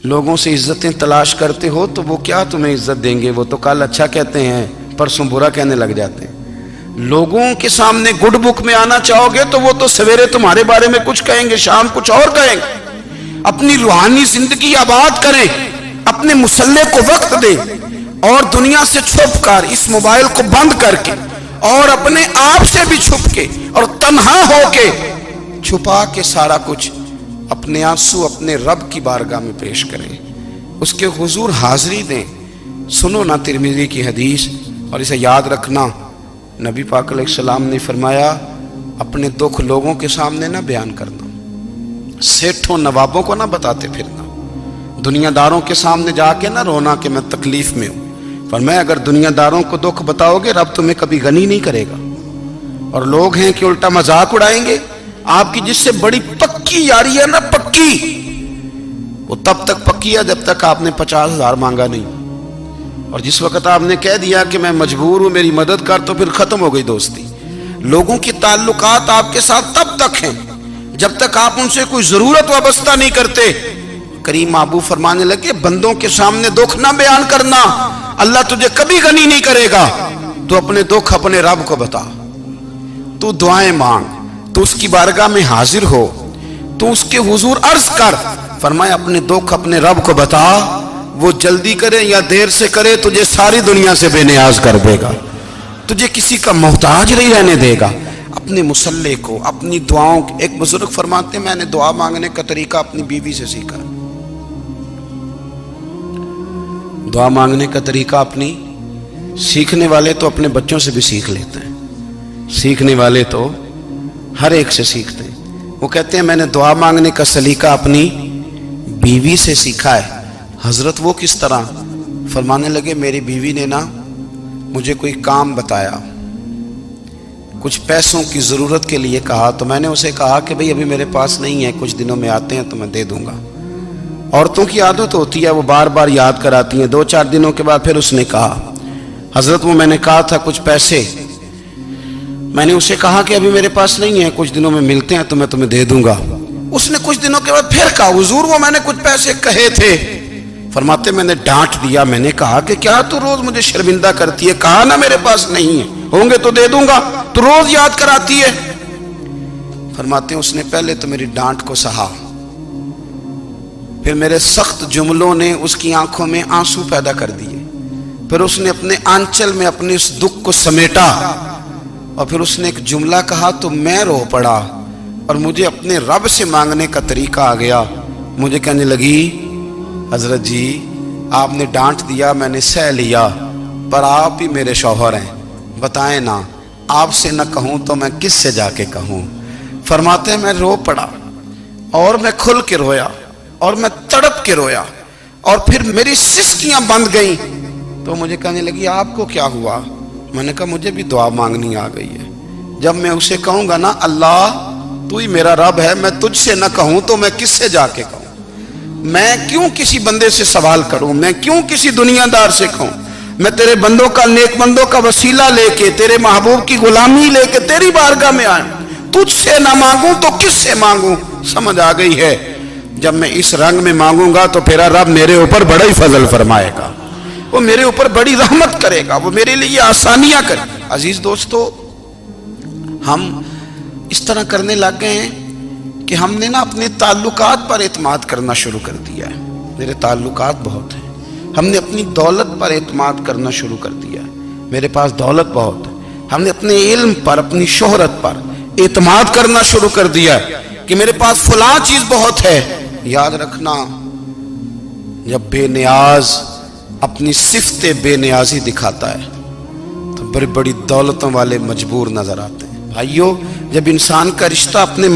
لوگوں سے عزتیں تلاش کرتے ہو تو وہ کیا تمہیں عزت دیں گے؟ وہ تو کل اچھا کہتے ہیں، پرسوں برا کہنے لگ جاتے ہیں۔ لوگوں کے سامنے گڈ بک میں آنا چاہو گے تو وہ تو سویرے تمہارے بارے میں کچھ کہیں گے، شام کچھ اور کہیں گے۔ اپنی روحانی زندگی آباد کریں، اپنے مسلح کو وقت دیں، اور دنیا سے چھپ کر، اس موبائل کو بند کر کے، اور اپنے آپ سے بھی چھپ کے اور تنہا ہو کے، چھپا کے سارا کچھ اپنے آنسو اپنے رب کی بارگاہ میں پیش کریں، اس کے حضور حاضری دیں۔ سنو نا ترمذی کی حدیث، اور اسے یاد رکھنا، نبی پاک علیہ السلام نے فرمایا اپنے دکھ لوگوں کے سامنے نہ بیان کرنا، سیٹھوں نوابوں کو نہ بتاتے پھرنا، دنیا داروں کے سامنے جا کے نہ رونا کہ میں تکلیف میں ہوں۔ فرمایا اگر دنیا داروں کو دکھ بتاؤ گے رب تمہیں کبھی غنی نہیں کرے گا، اور لوگ ہیں کہ الٹا مذاق اڑائیں گے۔ آپ کی جس سے بڑی پکی یاری ہے نا، پکی، وہ تب تک پکی ہے جب تک آپ نے 50,000 مانگا نہیں، اور جس وقت آپ نے کہہ دیا کہ میں مجبور ہوں میری مدد کر، تو پھر ختم ہو گئی دوستی۔ لوگوں کی تعلقات آپ کے ساتھ تب تک ہیں جب تک آپ ان سے کوئی ضرورت وابستہ نہیں کرتے۔ کریم محبوب فرمانے لگے بندوں کے سامنے دکھ نہ بیان کرنا، اللہ تجھے کبھی غنی نہیں کرے گا۔ تو اپنے دکھ اپنے رب کو بتا، تو دعائیں مانگ، تو اس کی بارگاہ میں حاضر ہو، تو اس کے حضور عرض کر۔ فرمایا اپنے دکھ اپنے رب کو بتا، وہ جلدی کرے یا دیر سے کرے تجھے ساری دنیا سے بے نیاز کر دے گا، تجھے کسی کا محتاج نہیں رہنے دے گا۔ اپنے مسلح کو، اپنی دعاؤں، ایک بزرگ فرماتے ہیں میں نے دعا مانگنے کا طریقہ اپنی بیوی سے سیکھا، دعا مانگنے کا طریقہ اپنی، سیکھنے والے تو اپنے بچوں سے بھی سیکھ لیتے ہیں، سیکھنے والے تو ہر ایک سے سیکھتے ہیں۔ وہ کہتے ہیں میں نے دعا مانگنے کا سلیقہ اپنی بیوی سے سیکھا ہے۔ حضرت وہ کس طرح؟ فرمانے لگے میری بیوی نے نا مجھے کوئی کام بتایا، کچھ پیسوں کی ضرورت کے لیے کہا، تو میں نے اسے کہا کہ بھئی ابھی میرے پاس نہیں ہے، کچھ دنوں میں آتے ہیں تو میں دے دوں گا۔ عورتوں کی عادت ہوتی ہے وہ بار بار یاد کراتی ہیں، 2-4 دنوں کے بعد پھر اس نے کہا حضرت وہ میں نے کہا تھا کچھ پیسے، میں نے اسے کہا کہ ابھی میرے پاس نہیں ہے، کچھ دنوں میں ملتے ہیں تو میں تمہیں دے دوں گا۔ اس نے کچھ دنوں کے بعد پھر کہا حضور وہ میں نے کچھ پیسے کہے تھے۔ فرماتے میں نے ڈانٹ دیا، میں نے کہا کہ کیا تو روز مجھے شرمندہ کرتی ہے، کہا نا میرے پاس نہیں ہے، ہوں گے تو دے دوں گا، تو روز یاد کراتی ہے۔ فرماتے ہیں اس نے پہلے تو میری ڈانٹ کو سہا، پھر میرے سخت جملوں نے اس کی آنکھوں میں آنسو پیدا کر دیے، پھر اس نے اپنے آنچل میں اپنے اس دکھ کو سمیٹا، اور پھر اس نے ایک جملہ کہا تو میں رو پڑا، اور مجھے اپنے رب سے مانگنے کا طریقہ آ گیا۔ مجھے کہنے لگی حضرت جی آپ نے ڈانٹ دیا میں نے سہ لیا، پر آپ ہی میرے شوہر ہیں، بتائیں نا آپ سے نہ کہوں تو میں کس سے جا کے کہوں۔ فرماتے ہیں میں رو پڑا، اور میں کھل کے رویا، اور میں تڑپ کے رویا، اور پھر میری سسکیاں بند گئیں۔ تو مجھے کہنے لگی آپ کو کیا ہوا؟ میں نے کہا مجھے بھی دعا مانگنی آ گئی ہے، جب میں اسے کہوں گا نا اللہ تو ہی میرا رب ہے، میں تجھ سے نہ کہوں تو میں کس سے جا کے کہوں؟ میں کیوں کسی بندے سے سوال کروں؟ میں کیوں کسی دنیا دار سے کہوں؟ میں تیرے بندوں کا، نیک بندوں کا وسیلہ لے کے، تیرے محبوب کی غلامی لے کے تیری بارگاہ میں آئوں، تجھ سے نہ مانگوں تو کس سے مانگوں؟ سمجھ آ گئی ہے؟ جب میں اس رنگ میں مانگوں گا تو پھر رب میرے اوپر بڑا ہی فضل فرمائے گا، وہ میرے اوپر بڑی رحمت کرے گا، وہ میرے لیے آسانیاں کرے گا۔ عزیز دوستو، ہم اس طرح کرنے لگ گئے ہیں کہ ہم نے نا اپنے تعلقات پر اعتماد کرنا شروع کر دیا ہے۔ میرے تعلقات بہت ہیں، ہم نے اپنی دولت پر اعتماد کرنا شروع کر دیا ہے، میرے پاس دولت بہت ہے۔ ہم نے اپنے علم پر، اپنی شہرت پر اعتماد کرنا شروع کر دیا ہے کہ میرے پاس فلاں چیز بہت ہے۔ یاد رکھنا جب بے نیاز اپنی صفت بے نیازی دکھاتا ہے تو بڑی بڑی دولتوں والے مجبور نظر آتے ہیں۔ بھائیو، جب انسان کا رشتہ اپنے